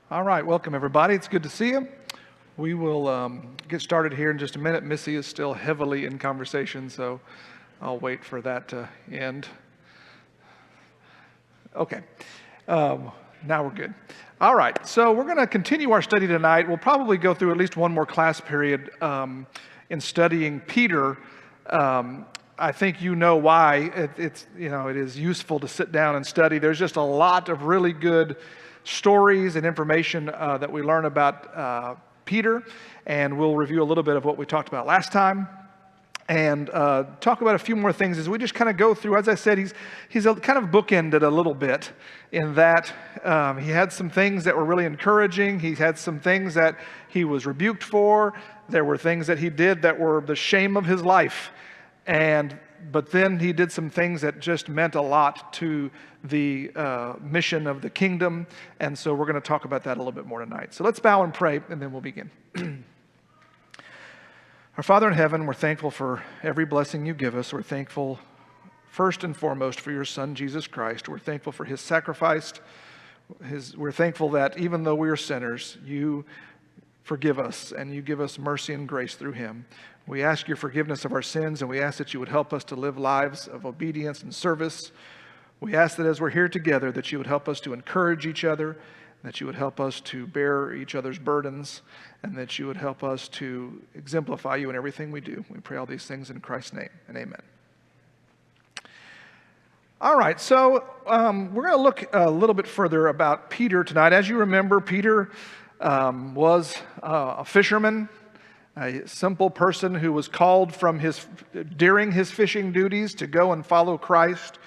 All right, welcome everybody. It's good to see you. We will get started here in just a minute. Missy is still heavily in conversation, so I'll wait for that to end. Okay, now we're good. All right, so we're going to continue our study tonight. We'll probably go through at least one more class period in studying Peter. I think you know why it is useful to sit down and study. There's just a lot of really good stories and information that we learn about Peter, and we'll review a little bit of what we talked about last time and talk about a few more things as we just kind of go through. As I said, he's kind of bookended a little bit in that he had some things that were really encouraging. He had some things that he was rebuked for. There were things that he did that were the shame of his life. But then he did some things that just meant a lot to the mission of the kingdom. And so we're going to talk about that a little bit more tonight. So let's bow and pray, and then we'll begin. Our Father in heaven, we're thankful for every blessing you give us. We're thankful first and foremost for your Son, Jesus Christ. We're thankful for his sacrifice. We're thankful that even though we are sinners, you forgive us and you give us mercy and grace through him. We ask your forgiveness of our sins, and we ask that you would help us to live lives of obedience and service. We ask that as we're here together, that you would help us to encourage each other, that you would help us to bear each other's burdens, and that you would help us to exemplify you in everything we do. We pray all these things in Christ's name, and amen. All right, so we're going to look a little bit further about Peter tonight. As you remember, Peter was a fisherman, a simple person who was called during his fishing duties to go and follow Christ.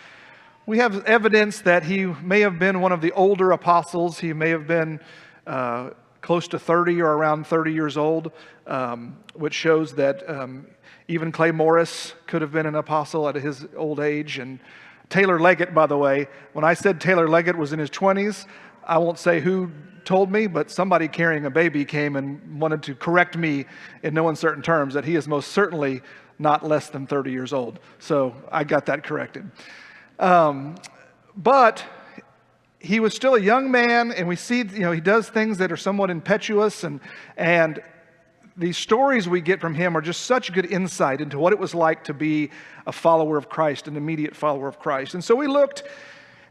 We have evidence that he may have been one of the older apostles. He may have been close to 30 or around 30 years old, which shows that even Clay Morris could have been an apostle at his old age. And Taylor Leggett, by the way, when I said Taylor Leggett was in his 20s, I won't say who told me, but somebody carrying a baby came and wanted to correct me in no uncertain terms that he is most certainly not less than 30 years old. So I got that corrected. But he was still a young man, and we see, he does things that are somewhat impetuous, and these stories we get from him are just such good insight into what it was like to be a follower of Christ, an immediate follower of Christ. And so we looked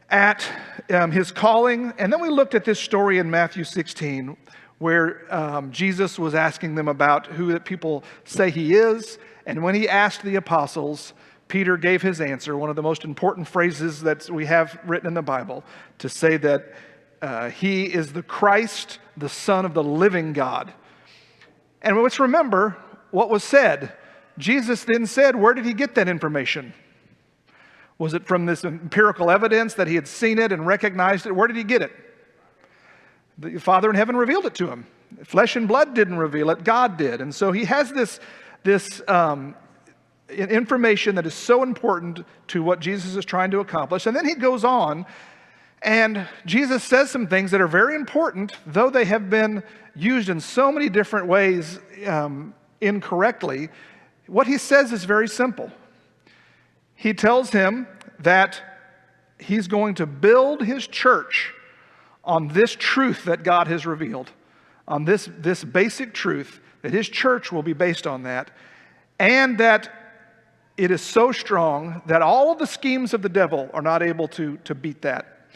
at his calling, and then we looked at this story in Matthew 16 where Jesus was asking them about who that people say he is. And when he asked the apostles, Peter gave his answer, one of the most important phrases that we have written in the Bible, to say that he is the Christ, the Son of the living God. And let's remember what was said. Jesus then said, where did he get that information? Was it from this empirical evidence that he had seen it and recognized it? Where did he get it? The Father in heaven revealed it to him. Flesh and blood didn't reveal it, God did. And so he has this information that is so important to what Jesus is trying to accomplish. And then he goes on, and Jesus says some things that are very important, though they have been used in so many different ways incorrectly. What he says is very simple. He tells him that he's going to build his church on this truth that God has revealed, on this basic truth, that his church will be based on that, and that it is so strong that all of the schemes of the devil are not able to beat that.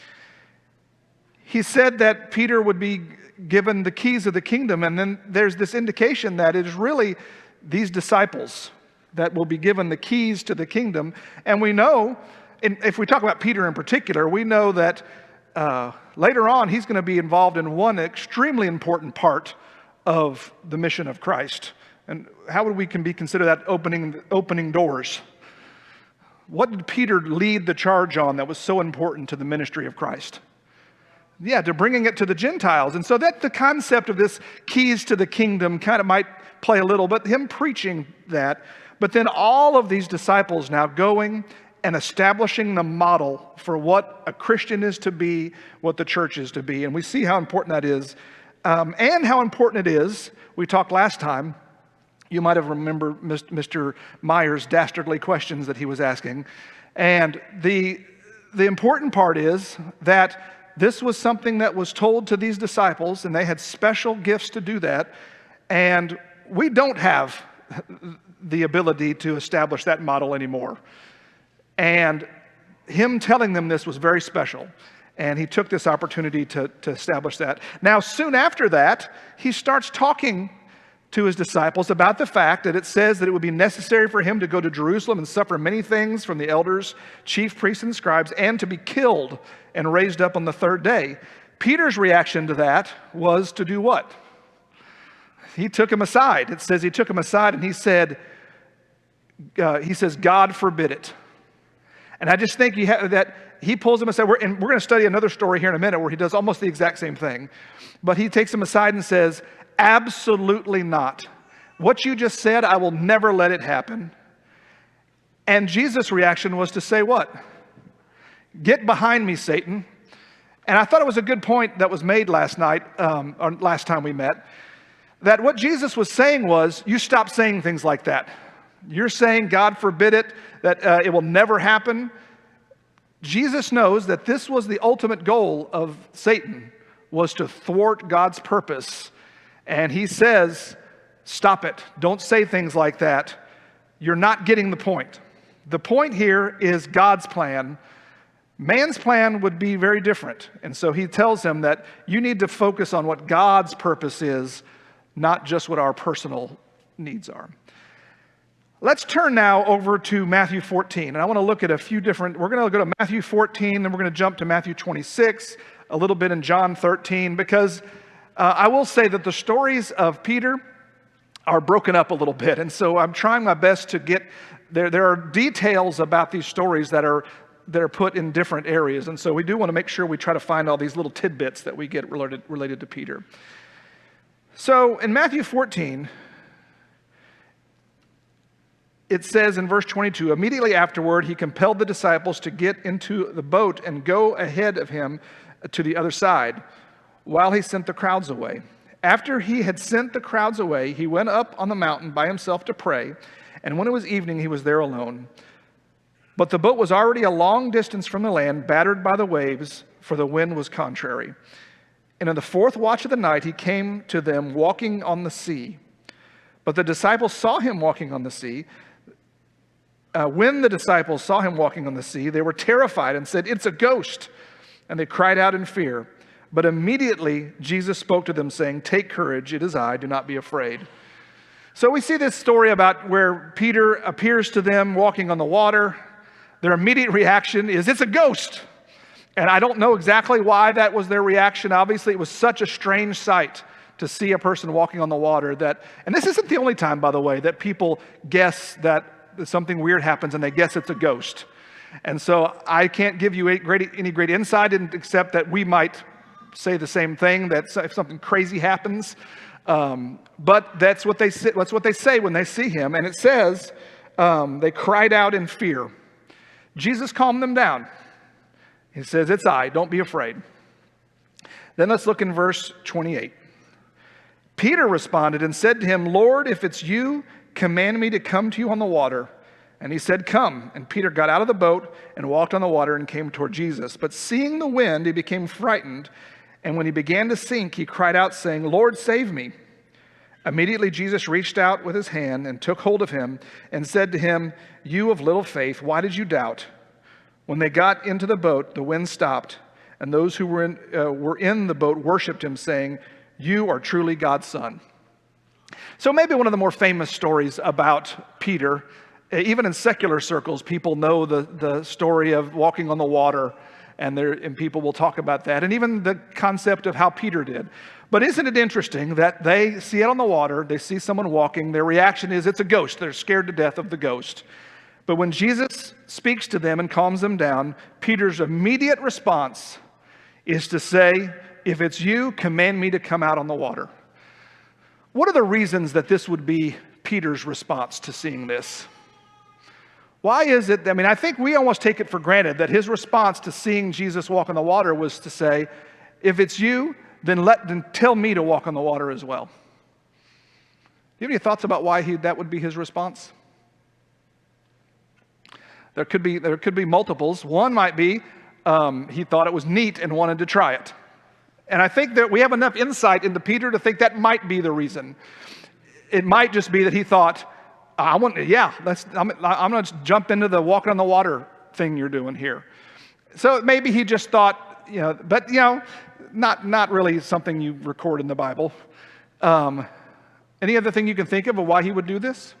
He said that Peter would be given the keys of the kingdom, and then there's this indication that it is really these disciples that will be given the keys to the kingdom. And we know, if we talk about Peter in particular, we know that later on he's going to be involved in one extremely important part of the mission of Christ. And how would we consider that opening doors? What did Peter lead the charge on that was so important to the ministry of Christ? Yeah, to bringing it to the Gentiles. And so that the concept of this keys to the kingdom kind of might play a little, but him preaching that. But then all of these disciples now going and establishing the model for what a Christian is to be, what the church is to be. And we see how important that is. And how important it is, we talked last time, you might have remembered Mr. Meyer's dastardly questions that he was asking. And the important part is that this was something that was told to these disciples, and they had special gifts to do that. And we don't have the ability to establish that model anymore. And him telling them this was very special. And he took this opportunity to establish that. Now, soon after that, he starts talking to his disciples about the fact that it says that it would be necessary for him to go to Jerusalem and suffer many things from the elders, chief priests, and scribes, and to be killed and raised up on the third day. Peter's reaction to that was to do what? He took him aside. It says he took him aside and he says, God forbid it. And I just think that he pulls him aside. And we're going to study another story here in a minute where he does almost the exact same thing. But he takes him aside and says, absolutely not. What you just said, I will never let it happen. And Jesus' reaction was to say what? Get behind me, Satan. And I thought it was a good point that was made last night, or last time we met, that what Jesus was saying was, you stop saying things like that. You're saying, God forbid it, that it will never happen. Jesus knows that this was the ultimate goal of Satan, was to thwart God's purpose. And he says, stop it. Don't say things like that. You're not getting the point. The point here is God's plan. Man's plan would be very different. And so he tells him that you need to focus on what God's purpose is, not just what our personal needs are. Let's turn now over to Matthew 14. And I want to look at a few different, we're going to go to Matthew 14, then we're going to jump to Matthew 26, a little bit in John 13, because I will say that the stories of Peter are broken up a little bit. And so I'm trying my best to get, there are details about these stories that are put in different areas. And so we do want to make sure we try to find all these little tidbits that we get related to Peter. So in Matthew 14, it says in verse 22, immediately afterward, he compelled the disciples to get into the boat and go ahead of him to the other side, while he sent the crowds away. After he had sent the crowds away, he went up on the mountain by himself to pray, and when it was evening, he was there alone. But the boat was already a long distance from the land, battered by the waves, for the wind was contrary. And in the fourth watch of the night, he came to them walking on the sea. But the disciples saw him walking on the sea. When the disciples saw him walking on the sea, they were terrified and said, "It's a ghost." And they cried out in fear. But immediately Jesus spoke to them, saying, "Take courage, it is I, do not be afraid." So we see this story about where Peter appears to them walking on the water. Their immediate reaction is, it's a ghost. And I don't know exactly why that was their reaction. Obviously, it was such a strange sight to see a person walking on the water that, and this isn't the only time, by the way, that people guess that something weird happens and they guess it's a ghost. And so I can't give you any great insight except that we might say the same thing, that if something crazy happens. But that's what they say when they see him. And it says, they cried out in fear. Jesus calmed them down. He says, "It's I, don't be afraid." Then let's look in verse 28. Peter responded and said to him, "Lord, if it's you, command me to come to you on the water." And he said, "Come." And Peter got out of the boat and walked on the water and came toward Jesus. But seeing the wind, he became frightened. And when he began to sink, he cried out, saying, "Lord, save me." Immediately Jesus reached out with his hand and took hold of him and said to him, "You of little faith, why did you doubt?" When they got into the boat, the wind stopped, and those who were in the boat worshipped him, saying, "You are truly God's Son." So maybe one of the more famous stories about Peter, even in secular circles, people know the story of walking on the water, and people will talk about that, and even the concept of how Peter did. But isn't it interesting that they see it on the water, they see someone walking, their reaction is, it's a ghost. They're scared to death of the ghost. But when Jesus speaks to them and calms them down, Peter's immediate response is to say, "If it's you, command me to come out on the water." What are the reasons that this would be Peter's response to seeing this? Why is it, I think we almost take it for granted that his response to seeing Jesus walk on the water was to say, "If it's you, then tell me to walk on the water as well." Do you have any thoughts about why that would be his response? There could be multiples. One might be, he thought it was neat and wanted to try it. And I think that we have enough insight into Peter to think that might be the reason. It might just be that he thought, I'm going to jump into the walking on the water thing you're doing here. So maybe he just thought, but not really something you record in the Bible. Any other thing you can think of why he would do this?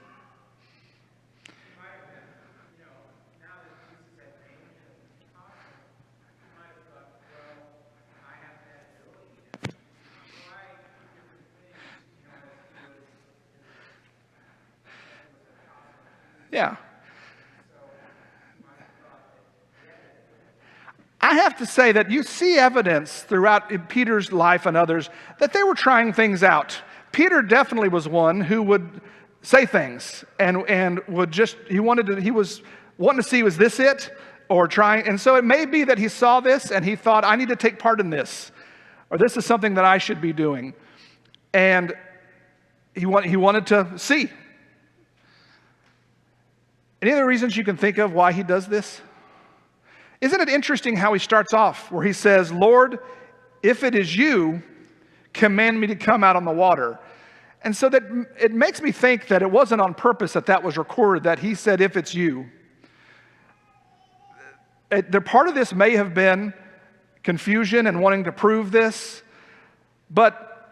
Yeah. I have to say that you see evidence throughout Peter's life and others that they were trying things out. Peter definitely was one who would say things and would just, he was wanting to see, was this it? Or trying, and so it may be that he saw this and he thought, I need to take part in this, or this is something that I should be doing. And he wanted to see. Any other reasons you can think of why he does this? Isn't it interesting how he starts off where he says, Lord, if it is you, command me to come out on the water. And so that it makes me think that it wasn't on purpose that was recorded, that he said, if it's you. The part of this may have been confusion and wanting to prove this, but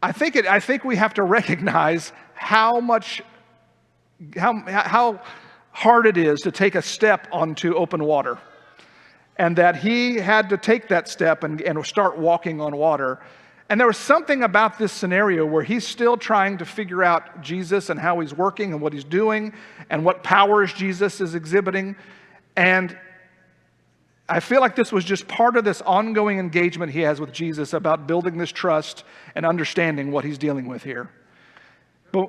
I think we have to recognize how hard it is to take a step onto open water, and that he had to take that step and start walking on water. And there was something about this scenario where he's still trying to figure out Jesus and how he's working and what he's doing and what powers Jesus is exhibiting. And I feel like this was just part of this ongoing engagement he has with Jesus about building this trust and understanding what he's dealing with here. But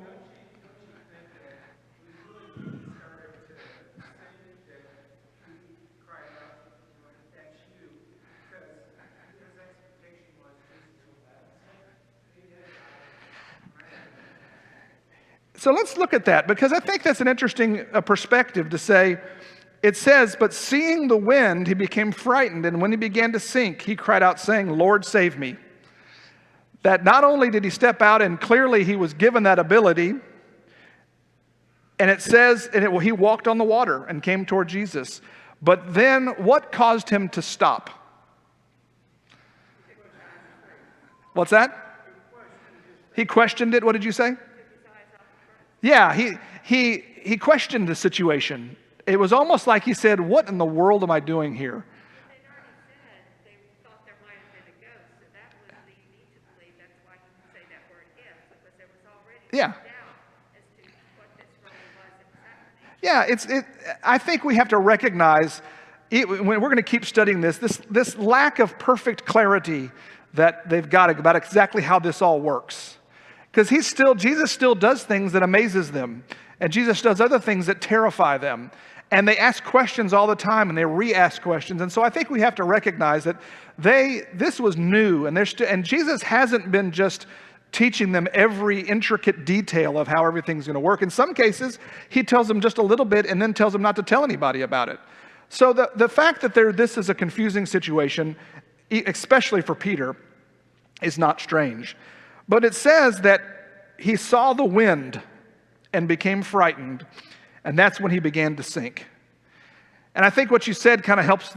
so let's look at that, because I think that's an interesting perspective to say. It says, but seeing the wind, he became frightened, and when he began to sink, he cried out, saying, Lord, save me. That not only did he step out, and clearly he was given that ability, and it says, he walked on the water and came toward Jesus. But then what caused him to stop? What's that? He questioned it. What did you say? Yeah, he questioned the situation. It was almost like he said, what in the world am I doing here? They'd already said they thought there might have been a ghost, so that would lead me to believe that's why he would say that word if, because there was already doubt as to what this really was that was happening. Yeah, I think we have to recognize, when we're going to keep studying this lack of perfect clarity that they've got about exactly how this all works. Because Jesus still does things that amazes them. And Jesus does other things that terrify them. And they ask questions all the time, and they re-ask questions. And so I think we have to recognize that this was new. And Jesus hasn't been just teaching them every intricate detail of how everything's going to work. In some cases, he tells them just a little bit and then tells them not to tell anybody about it. So the fact that this is a confusing situation, especially for Peter, is not strange. But it says that he saw the wind and became frightened, and that's when he began to sink. And I think what you said kind of helps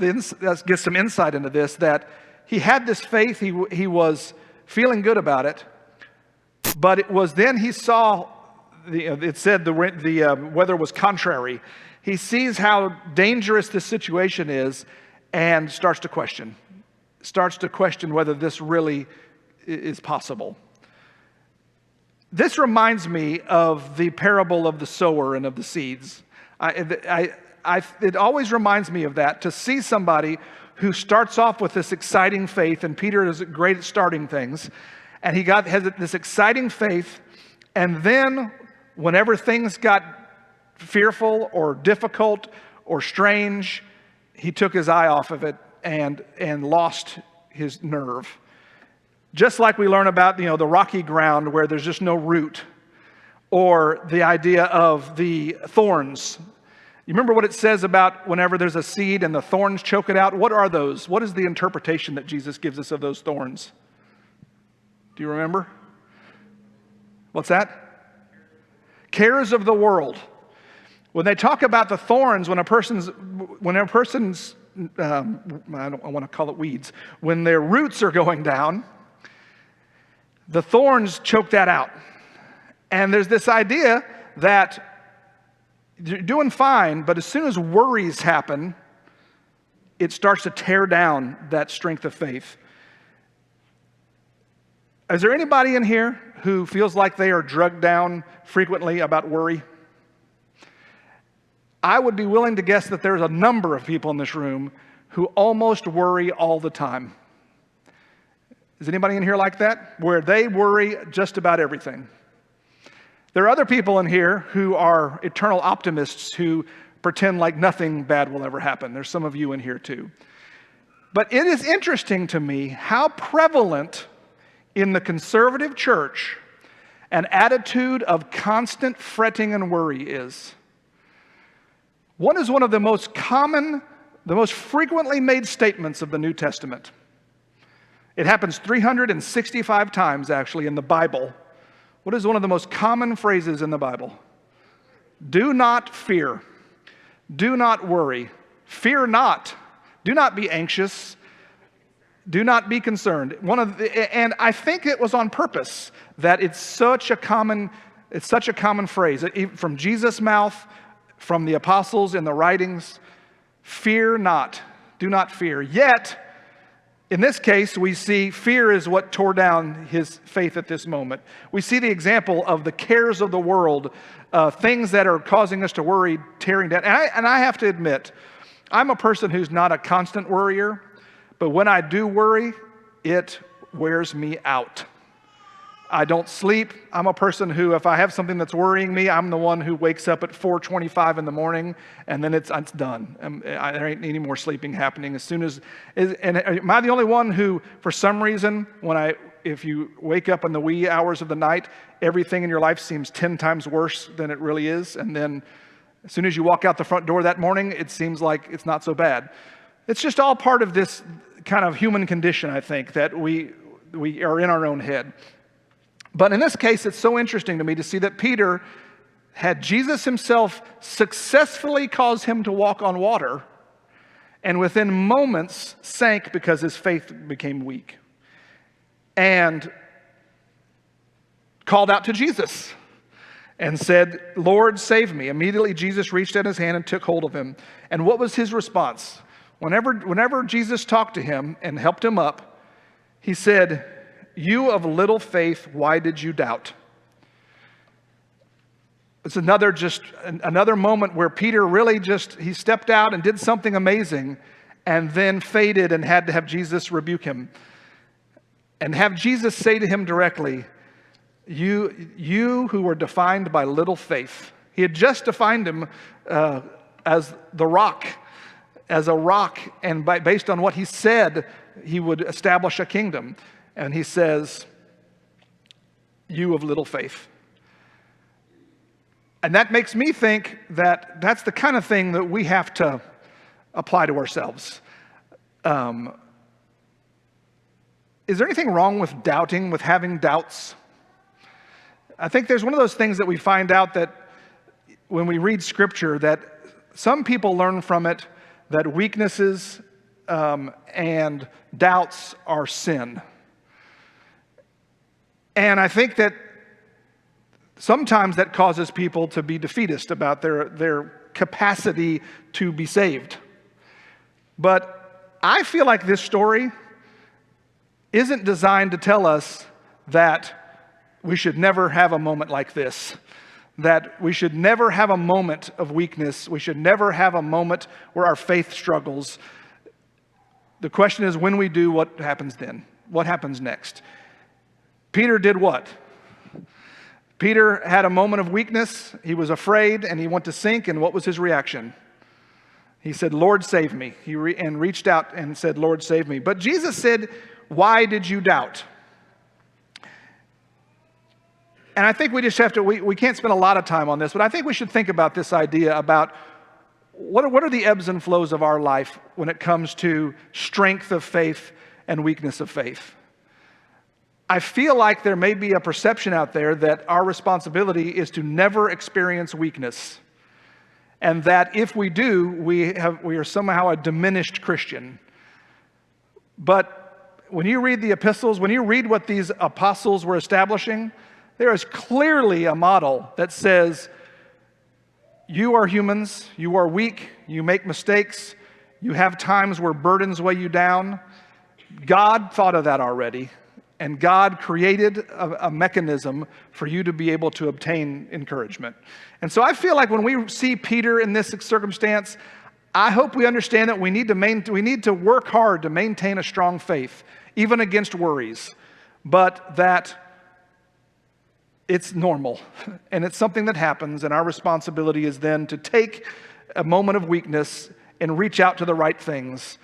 get some insight into this, that he had this faith, he was feeling good about it, but it was then he saw, it said the weather was contrary. He sees how dangerous this situation is and starts to question whether this really is possible. This reminds me of the parable of the sower and of the seeds. It always reminds me of that, to see somebody who starts off with this exciting faith, and Peter is great at starting things, and he has this exciting faith, and then whenever things got fearful or difficult or strange, he took his eye off of it and lost his nerve. Just like we learn about, the rocky ground where there's just no root, or the idea of the thorns. You remember what it says about whenever there's a seed and the thorns choke it out? What are those? What is the interpretation that Jesus gives us of those thorns? Do you remember? What's that? Cares of the world. When they talk about the thorns, when a person's I want to call it weeds, when their roots are going down, the thorns choke that out. And there's this idea that you're doing fine, but as soon as worries happen, it starts to tear down that strength of faith. Is there anybody in here who feels like they are drugged down frequently about worry? I would be willing to guess that there's a number of people in this room who almost worry all the time. Is anybody in here like that? Where they worry just about everything. There are other people in here who are eternal optimists who pretend like nothing bad will ever happen. There's some of you in here too. But it is interesting to me how prevalent in the conservative church an attitude of constant fretting and worry is. What is one of the most common, the most frequently made statements of the New Testament? It happens 365 times actually in the Bible. What is one of the most common phrases in the Bible? Do not fear. Do not worry. Fear not. Do not be anxious. Do not be concerned. And I think it was on purpose that it's such a common phrase from Jesus' mouth, from the apostles in the writings. Fear not. Do not fear. Yet, in this case, we see fear is what tore down his faith at this moment. We see the example of the cares of the world, things that are causing us to worry, tearing down. And I have to admit, I'm a person who's not a constant worrier, but when I do worry, it wears me out. I don't sleep. I'm a person who, if I have something that's worrying me, I'm the one who wakes up at 4:25 in the morning, and then it's done. There ain't any more sleeping happening. And am I the only one who, for some reason, if you wake up in the wee hours of the night, everything in your life seems 10 times worse than it really is, and then as soon as you walk out the front door that morning, it seems like it's not so bad. It's just all part of this kind of human condition, I think, that we are in our own head. But in this case, it's so interesting to me to see that Peter had Jesus himself successfully cause him to walk on water, and within moments sank because his faith became weak, and called out to Jesus and said, "Lord, save me." Immediately Jesus reached out his hand and took hold of him. And what was his response? Whenever Jesus talked to him and helped him up, he said, "You of little faith, why did you doubt?" It's another moment where Peter really he stepped out and did something amazing and then faded and had to have Jesus rebuke him. And have Jesus say to him directly, you who were defined by little faith. He had just defined him as a rock, and based on what he said, he would establish a kingdom. And he says, "You of little faith." And that makes me think that that's the kind of thing that we have to apply to ourselves. Is there anything wrong with doubting, with having doubts? I think there's one of those things that we find out that when we read Scripture, that some people learn from it that weaknesses and doubts are sin. And I think that sometimes that causes people to be defeatist about their capacity to be saved. But I feel like this story isn't designed to tell us that we should never have a moment like this, that we should never have a moment of weakness. We should never have a moment where our faith struggles. The question is, when we do, what happens then? What happens next? Peter did what? Peter had a moment of weakness. He was afraid and he went to sink. And what was his reaction? He said, "Lord, save me." And reached out and said, "Lord, save me." But Jesus said, "Why did you doubt?" And I think we just have to, we can't spend a lot of time on this, but I think we should think about this idea about what are the ebbs and flows of our life when it comes to strength of faith and weakness of faith? I feel like there may be a perception out there that our responsibility is to never experience weakness, and that if we do, we are somehow a diminished Christian. But when you read the epistles, when you read what these apostles were establishing, there is clearly a model that says, you are humans, you are weak, you make mistakes, you have times where burdens weigh you down. God thought of that already, and God created a mechanism for you to be able to obtain encouragement. And so I feel like when we see Peter in this circumstance, I hope we understand that we need to work hard to maintain a strong faith, even against worries, but that it's normal, and it's something that happens, and our responsibility is then to take a moment of weakness and reach out to the right things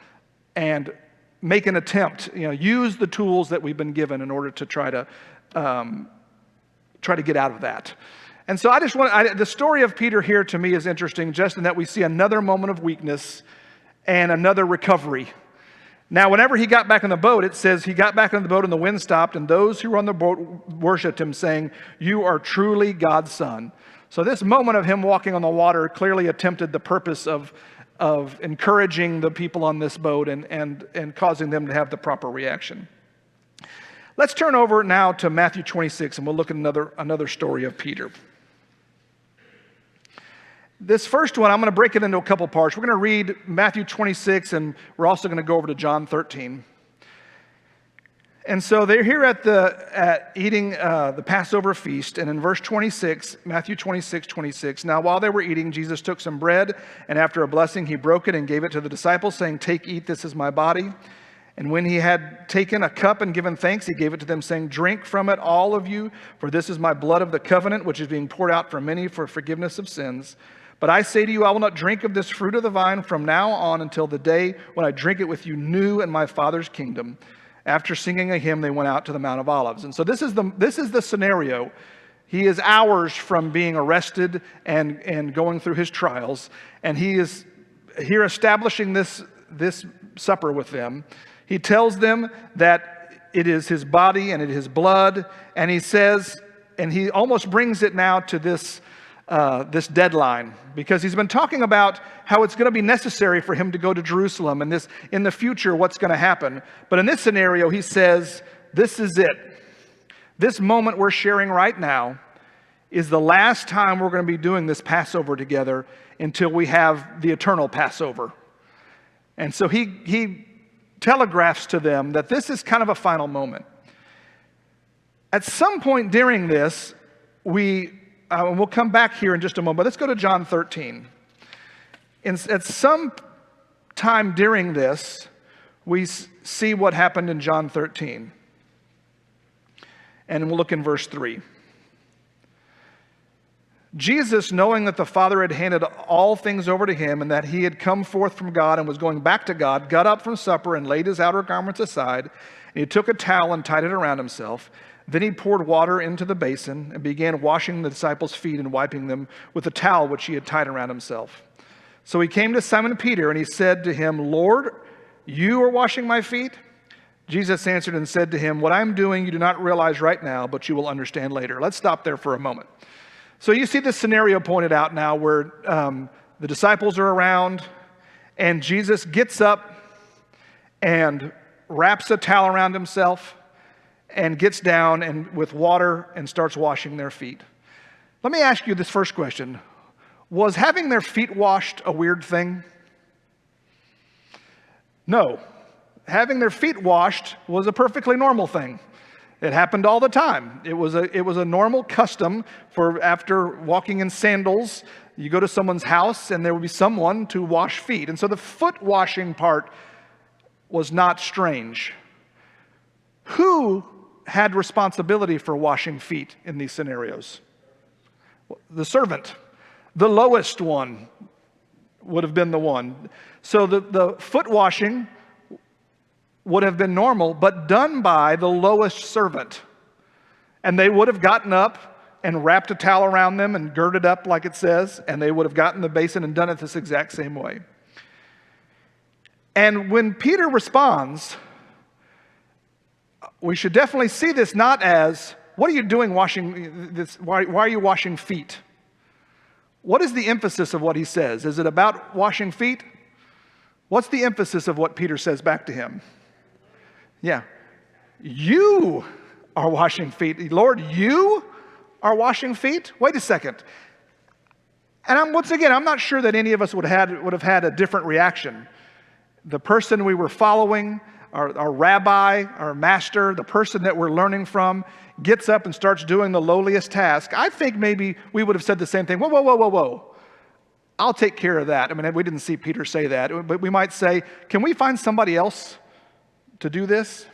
and make an attempt, use the tools that we've been given in order to try to get out of that. And so the story of Peter here to me is interesting, just in that we see another moment of weakness and another recovery. Now, whenever he got back in the boat, it says he got back in the boat and the wind stopped, and those who were on the boat worshiped him, saying, "You are truly God's Son." So this moment of him walking on the water clearly attempted the purpose of encouraging the people on this boat and causing them to have the proper reaction. Let's turn over now to Matthew 26, and we'll look at another story of Peter. This first one, I'm going to break it into a couple parts. We're going to read Matthew 26, and we're also going to go over to John 13. And so they're here at eating the Passover feast, and in verse 26, Matthew 26:26, now while they were eating, Jesus took some bread, and after a blessing, he broke it and gave it to the disciples, saying, "Take, eat, this is my body." And when he had taken a cup and given thanks, he gave it to them, saying, "Drink from it, all of you, for this is my blood of the covenant, which is being poured out for many for forgiveness of sins. But I say to you, I will not drink of this fruit of the vine from now on until the day when I drink it with you new in my Father's kingdom." After singing a hymn, they went out to the Mount of Olives. And so this is the scenario. He is hours from being arrested and going through his trials, and he is here establishing this supper with them. He tells them that it is his body and it is his blood, and he says, and he almost brings it now to this deadline, because he's been talking about how it's going to be necessary for him to go to Jerusalem, and this in the future what's going to happen. But in this scenario, he says, this is it. This moment we're sharing right now is the last time we're going to be doing this Passover together until we have the eternal Passover. And so he telegraphs to them that this is kind of a final moment. At some point during this, and we'll come back here in just a moment, but let's go to John 13. At some time during this, we see what happened in John 13. And we'll look in verse 3. Jesus, knowing that the Father had handed all things over to him and that he had come forth from God and was going back to God, got up from supper and laid his outer garments aside. And he took a towel and tied it around himself. Then he poured water into the basin and began washing the disciples' feet and wiping them with the towel which he had tied around himself. So he came to Simon Peter and he said to him, "Lord, you are washing my feet?" Jesus answered and said to him, "What I'm doing you do not realize right now, but you will understand later." Let's stop there for a moment. So you see this scenario pointed out now where the disciples are around, and Jesus gets up and wraps a towel around himself and gets down and with water and starts washing their feet. Let me ask you this first question. Was having their feet washed a weird thing? No. Having their feet washed was a perfectly normal thing. It happened all the time. It was a normal custom for after walking in sandals, you go to someone's house and there would be someone to wash feet. And so the foot washing part was not strange. Who had responsibility for washing feet in these scenarios? The servant. The lowest one would have been the one. So the foot washing would have been normal, but done by the lowest servant. And they would have gotten up and wrapped a towel around them and girded up like it says, and they would have gotten the basin and done it this exact same way. And when Peter responds, we should definitely see this not as, what are you doing washing this? Why are you washing feet? What is the emphasis of what he says? Is it about washing feet? What's the emphasis of what Peter says back to him? Yeah. You are washing feet. Lord, you are washing feet? Wait a second. And I'm not sure that any of us would have had a different reaction. The person we were following, our rabbi, our master, the person that we're learning from, gets up and starts doing the lowliest task. I think maybe we would have said the same thing. Whoa, whoa, whoa, whoa, whoa. I'll take care of that. I mean, we didn't see Peter say that, but we might say, can we find somebody else to do this?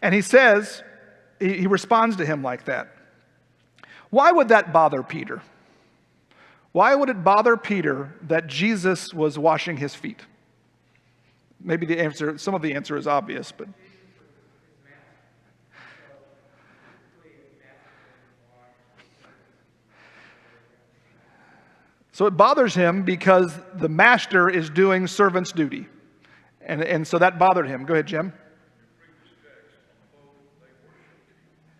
And he says, he responds to him like that. Why would that bother Peter? Why would it bother Peter that Jesus was washing his feet? Maybe some of the answer is obvious, but so it bothers him because the master is doing servant's duty. And so that bothered him. Go ahead, Jim.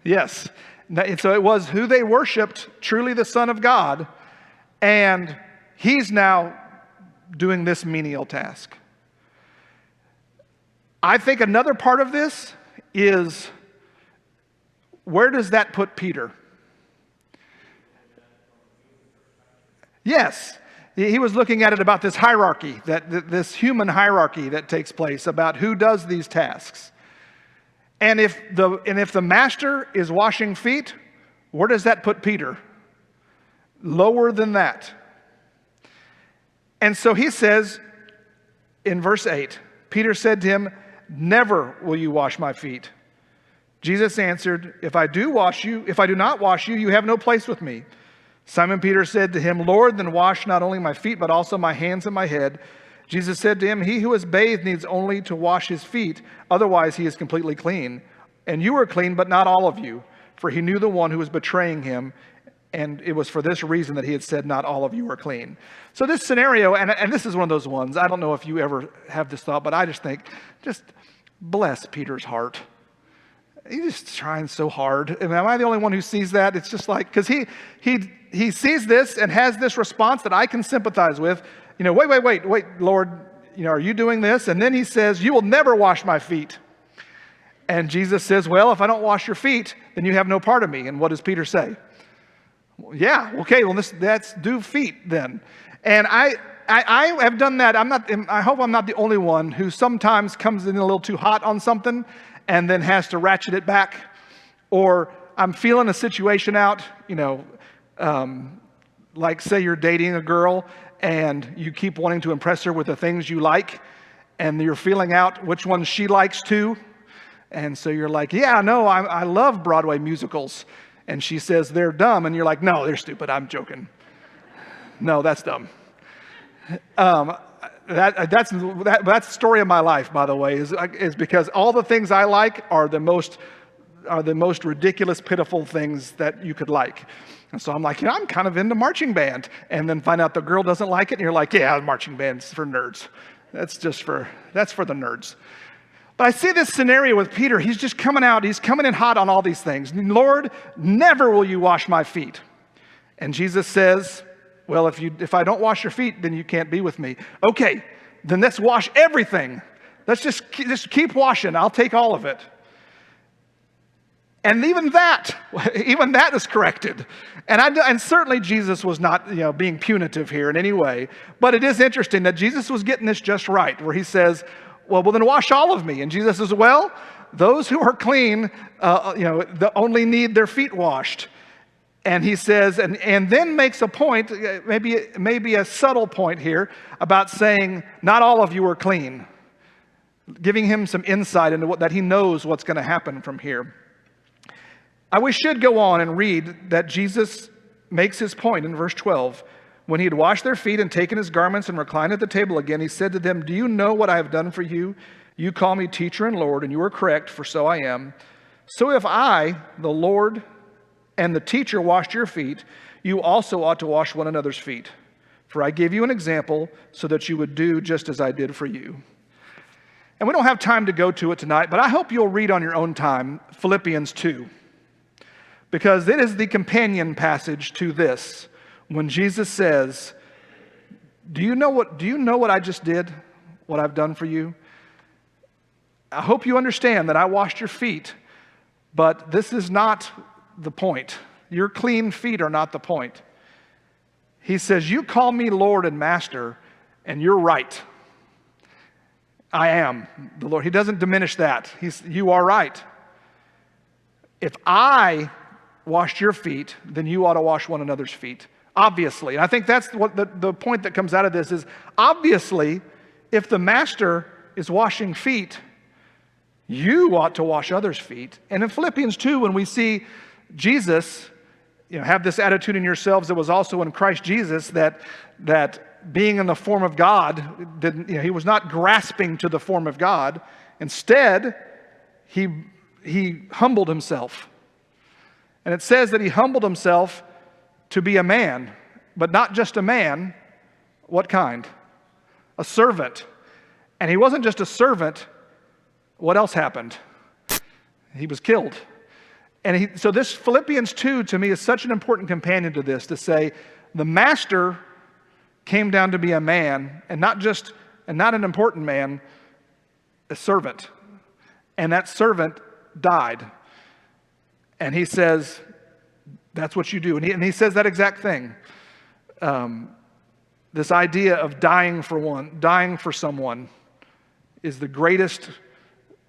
Yes. And so it was who they worshiped, truly the Son of God, and he's now doing this menial task. I think another part of this is, where does that put Peter? Yes, he was looking at it about this hierarchy, this human hierarchy that takes place about who does these tasks. And if the master is washing feet, where does that put Peter? Lower than that. And so he says in verse 8, Peter said to him, "Never will you wash my feet." Jesus answered, If I do not wash you, you have no place with me." Simon Peter said to him, "Lord, then wash not only my feet, but also my hands and my head." Jesus said to him, "He who is bathed needs only to wash his feet, otherwise he is completely clean. And you are clean, but not all of you." For he knew the one who was betraying him, and it was for this reason that he had said, "Not all of you are clean." So this scenario, and this is one of those ones, I don't know if you ever have this thought, but I just think, just bless Peter's heart. He's just trying so hard. Am I the only one who sees that? It's just like, because he sees this and has this response that I can sympathize with. Wait, Lord, are you doing this? And then he says, "You will never wash my feet." And Jesus says, "Well, if I don't wash your feet, then you have no part of me." And what does Peter say? Well, yeah, okay, well, that's do feet then. And I have done that. I hope I'm not the only one who sometimes comes in a little too hot on something and then has to ratchet it back. Or I'm feeling a situation out, like say you're dating a girl and you keep wanting to impress her with the things you like, and you're feeling out which ones she likes too. And so you're like, "Yeah, no, I love Broadway musicals." And she says they're dumb, and you're like, "No, they're stupid. I'm joking. No, that's dumb." That's the story of my life, by the way, is because all the things I like are the most ridiculous, pitiful things that you could like. And so I'm like, I'm kind of into marching band, and then find out the girl doesn't like it, and you're like, "Yeah, marching band's for nerds. That's for the nerds." But I see this scenario with Peter. He's just coming out. He's coming in hot on all these things. "Lord, never will you wash my feet." And Jesus says, "Well, if I don't wash your feet, then you can't be with me." Okay, then let's wash everything. Let's just keep washing. I'll take all of it. And even that is corrected. And certainly Jesus was not being punitive here in any way. But it is interesting that Jesus was getting this just right, where he says, well, then wash all of me. And Jesus says, well, those who are clean, only need their feet washed. And he says, and then makes a point, maybe a subtle point here, about saying, not all of you are clean. Giving him some insight into that he knows what's going to happen from here. We should go on and read that Jesus makes his point in verse 12. When he had washed their feet and taken his garments and reclined at the table again, he said to them, "Do you know what I have done for you? You call me teacher and Lord, and you are correct, for so I am. So if I, the Lord and the teacher washed your feet, you also ought to wash one another's feet. For I gave you an example so that you would do just as I did for you. And we don't have time to go to it tonight, but I hope you'll read on your own time Philippians 2, because it is the companion passage to this, when Jesus says, do you know what I just did, what I've done for you? I hope you understand that I washed your feet, but this is not the point. Your clean feet are not the point. He says, you call me Lord and Master, and you're right. I am the Lord. He doesn't diminish that. You are right. If I washed your feet, then you ought to wash one another's feet. Obviously. And I think that's what the point that comes out of this is, obviously, if the master is washing feet, you ought to wash others' feet. And in Philippians 2, when we see Jesus, have this attitude in yourselves that was also in Christ Jesus, that being in the form of God, he was not grasping to the form of God. Instead, he humbled himself. And it says that he humbled himself to be a man, but not just a man. What kind? A servant. And he wasn't just a servant. What else happened? He was killed. And so this Philippians 2 to me is such an important companion to this, to say the master came down to be a man, and not an important man, a servant. And that servant died. And he says, that's what you do. And he says that exact thing. This idea of dying for someone is the greatest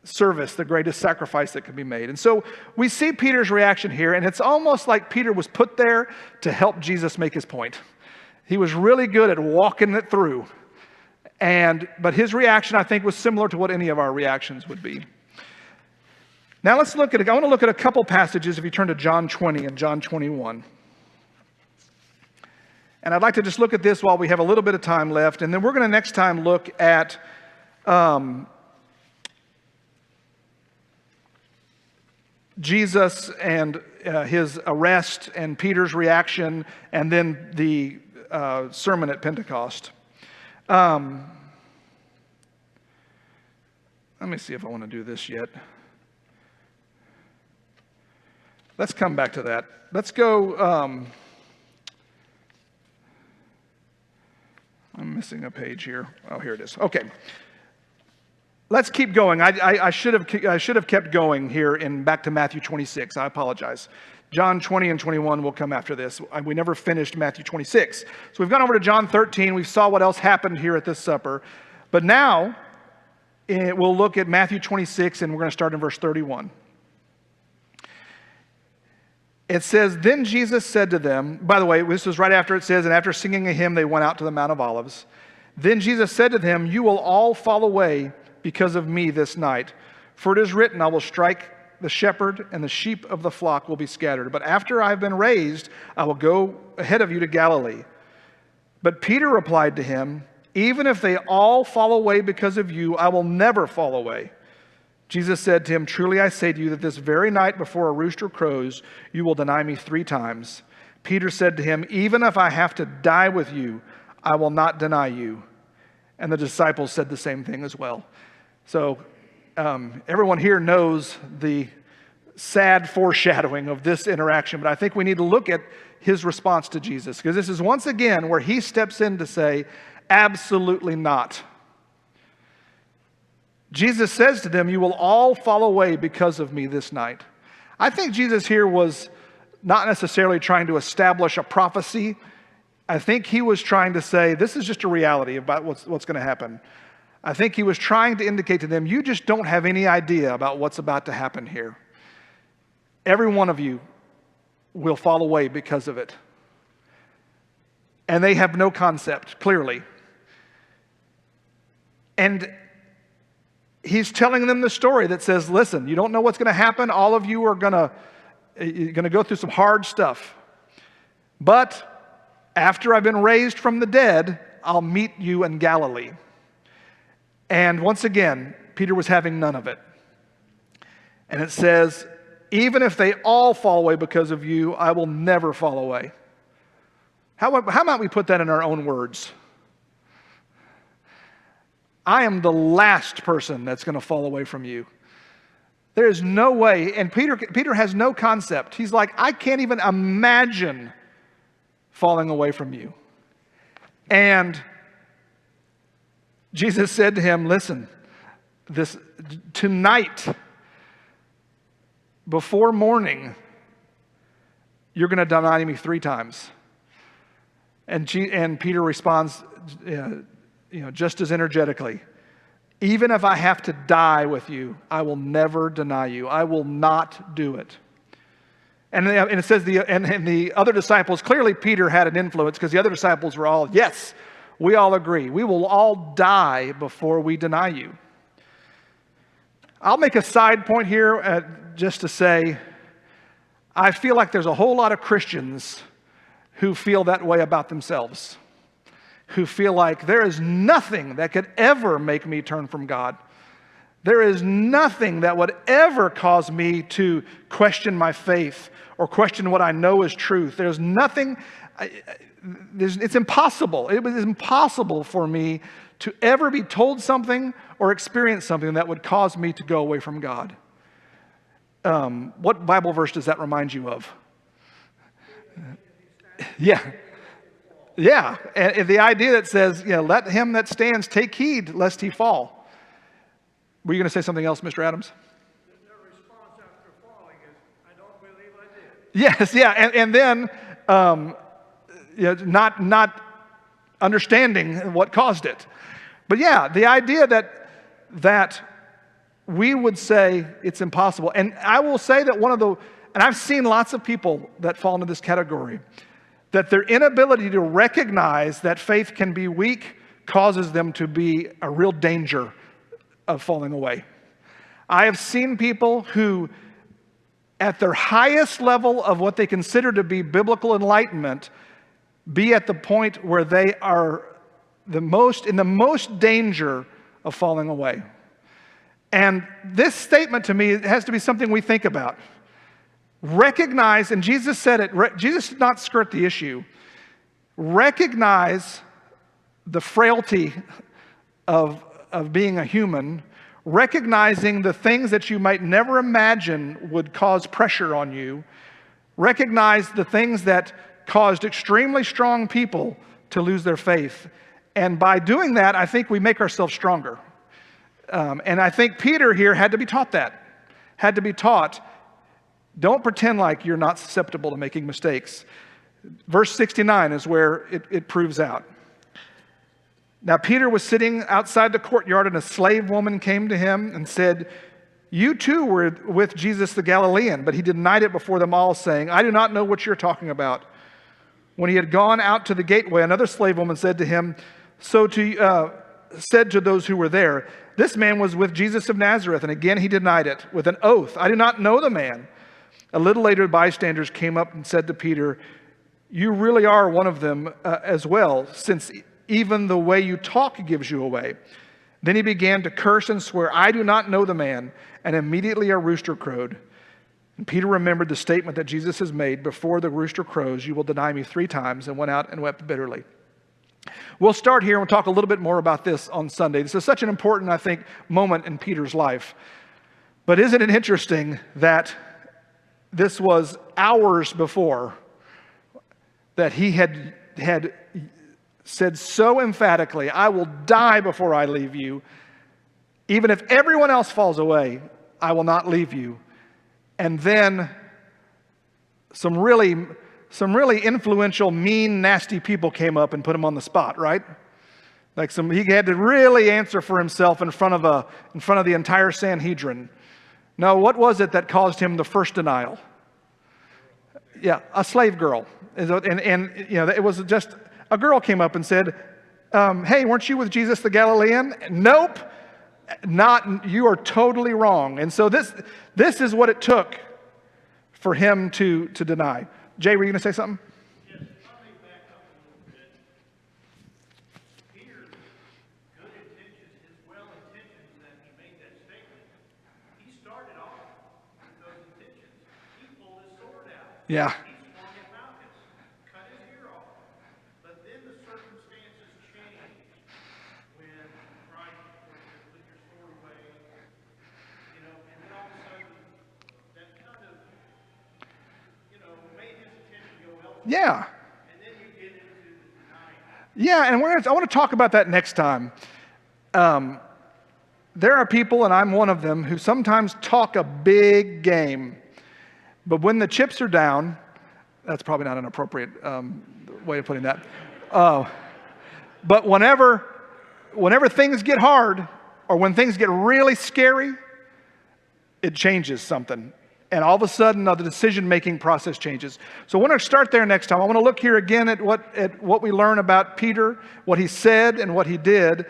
service, the greatest sacrifice that can be made. And so we see Peter's reaction here, and it's almost like Peter was put there to help Jesus make his point. He was really good at walking it through. But his reaction, I think, was similar to what any of our reactions would be. Now I want to look at a couple passages if you turn to John 20 and John 21. And I'd like to just look at this while we have a little bit of time left, and then we're going to next time look at Jesus and his arrest and Peter's reaction, and then the sermon at Pentecost. Let me see if I want to do this yet. Let's come back to that. Let's go. I'm missing a page here. Oh, here it is. Okay. Let's keep going. I should have kept going here back to Matthew 26. I apologize. John 20 and 21 will come after this. We never finished Matthew 26. So we've gone over to John 13. We saw what else happened here at this supper. But now we'll look at Matthew 26, and we're going to start in verse 31. It says, then Jesus said to them, by the way, this was right after it says, and after singing a hymn, they went out to the Mount of Olives. Then Jesus said to them, you will all fall away because of me this night. For it is written, I will strike the shepherd, and the sheep of the flock will be scattered. But after I have been raised, I will go ahead of you to Galilee. But Peter replied to him, even if they all fall away because of you, I will never fall away. Jesus said to him, truly I say to you that this very night before a rooster crows, you will deny me 3 times. Peter said to him, even if I have to die with you, I will not deny you. And the disciples said the same thing as well. So everyone here knows the sad foreshadowing of this interaction, but I think we need to look at his response to Jesus, because this is once again where he steps in to say, absolutely not. Jesus says to them, you will all fall away because of me this night. I think Jesus here was not necessarily trying to establish a prophecy. I think he was trying to say, this is just a reality about what's going to happen. I think he was trying to indicate to them, you just don't have any idea about what's about to happen here. Every one of you will fall away because of it. And they have no concept, clearly. And he's telling them the story that says, listen, you don't know what's going to happen. All of you are going to go through some hard stuff. But after I've been raised from the dead, I'll meet you in Galilee. And once again, Peter was having none of it. And it says, even if they all fall away because of you, I will never fall away. How might we put that in our own words? I am the last person that's going to fall away from you. There is no way. And Peter has no concept. He's like, I can't even imagine falling away from you. And Jesus said to him, listen, tonight, before morning, you're going to deny me 3 times. And Peter responds, just as energetically, even if I have to die with you, I will never deny you. I will not do it. And it says the other disciples, clearly Peter had an influence because the other disciples were all, yes, we all agree. We will all die before we deny you. I'll make a side point here just to say, I feel like there's a whole lot of Christians who feel that way about themselves, who feel like there is nothing that could ever make me turn from God. There is nothing that would ever cause me to question my faith or question what I know is truth. There's nothing, it's impossible. It was impossible for me to ever be told something or experience something that would cause me to go away from God. What Bible verse does that remind you of? Yeah. And the idea that says, let him that stands take heed lest he fall. Were you going to say something else, Mr. Adams? The response after falling is, I don't believe I did. Yes, yeah, and then not understanding what caused it. But yeah, the idea that we would say it's impossible. And I will say that and I've seen lots of people that fall into this category, that their inability to recognize that faith can be weak causes them to be a real danger of falling away. I have seen people who, at their highest level of what they consider to be biblical enlightenment, be at the point where they are in the most danger of falling away. And this statement to me has to be something we think about. Recognize, and Jesus said it, Jesus did not skirt the issue. Recognize the frailty of being a human, recognizing the things that you might never imagine would cause pressure on you. Recognize the things that caused extremely strong people to lose their faith. And by doing that, I think we make ourselves stronger. And I think Peter here had to be taught that. Had to be taught, don't pretend like you're not susceptible to making mistakes. Verse 69 is where it proves out. Now Peter was sitting outside the courtyard, and a slave woman came to him and said, you too were with Jesus the Galilean. But he denied it before them all, saying, I do not know what you're talking about. When he had gone out to the gateway, another slave woman said to him, said to those who were there, this man was with Jesus of Nazareth. And again he denied it with an oath, I do not know the man. A little later, bystanders came up and said to Peter, you really are one of them as well, since even the way you talk gives you away. Then he began to curse and swear, I do not know the man. And immediately a rooster crowed. And Peter remembered the statement that Jesus has made, before the rooster crows, you will deny me 3 times, and went out and wept bitterly. We'll start here and we'll talk a little bit more about this on Sunday. This is such an important, I think, moment in Peter's life. But isn't it interesting that this was hours before that he had said so emphatically, I will die before I leave you. Even if everyone else falls away, I will not leave you. And then some really influential, mean, nasty people came up and put him on the spot, right? He had to really answer for himself in front of the entire Sanhedrin. Now, what was it that caused him the first denial? Yeah, a slave girl. And it was just a girl came up and said, hey, weren't you with Jesus the Galilean? Nope. You are totally wrong. And so this is what it took for him to deny. Jay, were you going to say something? Yes, let me back up a little bit. Peter's good intentions, his well intentions that he made that statement, he started off with those intentions. Yeah. He swung at Malchus, cut his ear off. But then the circumstances changed when Christ put your sword away, and then all of a sudden that kind of, made his attention go elsewhere. Yeah. And then you get into the denying. Yeah, and I want to talk about that next time. There are people, and I'm one of them, who sometimes talk a big game, but when the chips are down, that's probably not an appropriate way of putting that. But whenever things get hard, or when things get really scary, it changes something. And all of a sudden, the decision-making process changes. So I want to start there next time. I want to look here again at what we learn about Peter, what he said and what he did,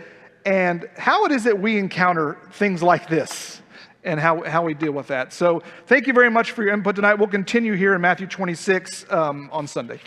and how it is that we encounter things like this and how we deal with that. So thank you very much for your input tonight. We'll continue here in Matthew 26 on Sunday.